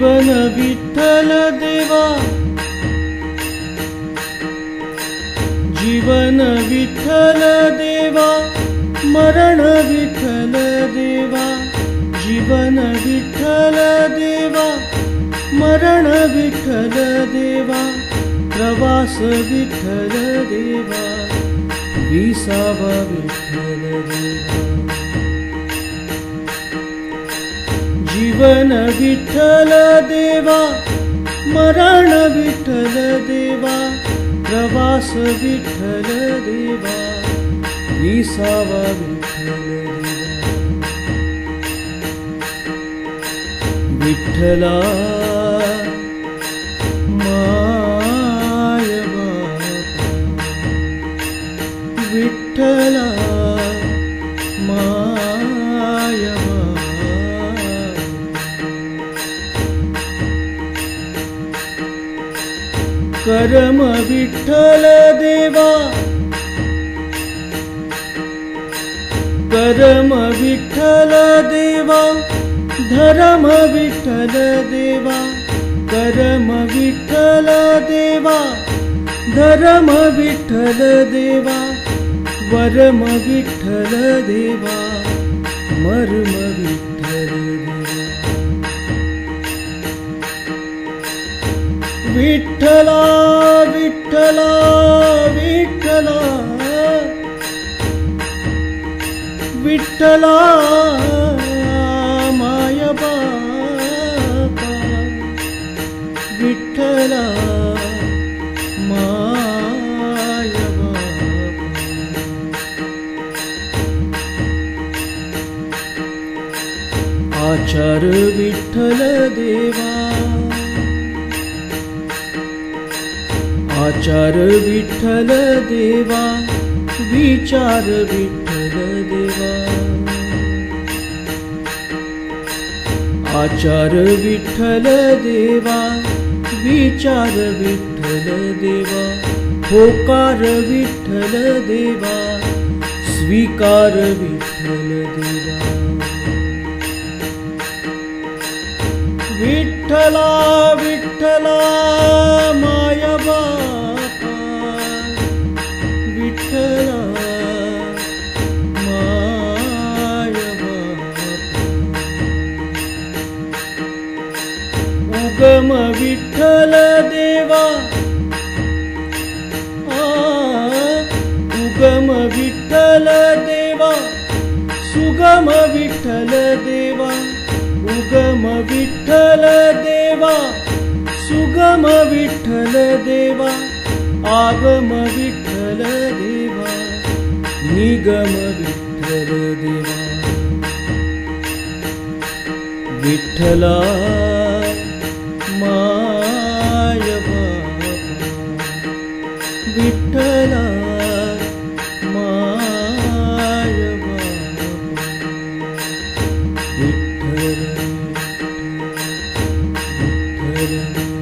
जीवन विठ्ठल देवा, जीवन विठ्ठल देवा, मरण विठ्ठल देवा, जीवन विठ्ठल देवा, मरण विठ्ठल देवा, प्रवास विठ्ठल देवा, विसावा विठ्ठल देवा। जीवन विठ्ठल देवा, मरण विठ्ठल देवा, प्रवास विठ्ठल देवा, विसावा विठ्ठल देवा। विठ्ठला माय बापा, विठ्ठला माय बापा। कर्म विठ्ठल देवा, कर्म विठ्ठल देवा, धर्म विठ्ठल देवा, कर्म विठ्ठल देवा, धर्म विठ्ठल देवा, वर्म विठ्ठल देवा, मर्म विठ्ठल देवा। विठ्ठला विठ्ठला विठ्ठला, विठ्ठला माय बापा, विठ्ठला माय बापा। आचार विठ्ठल देवा, आचार विठ्ठल देवा, विचार विठ्ठल देवा। आचार विठ्ठल देवा, विचार विठ्ठल देवा, होकार विठ्ठल देवा, स्वीकार विठ्ठल देवा। विठ्ठला विठ्ठला माय बापा, विठ्ठला माय बापा। उगम विठ्ठल देवा, उगम विठ्ठल देवा, सुगम विठ्ठल देवा, उगम विठ्ठल देवा, सुगम विठ्ठल देवा, आगम विठ्ठल देवा, निगम विठ्ठल देवा। विठ्ठला माय बापा, विठ्ठला माय बापा। विठ्ठल विठ्ठल विठ्ठल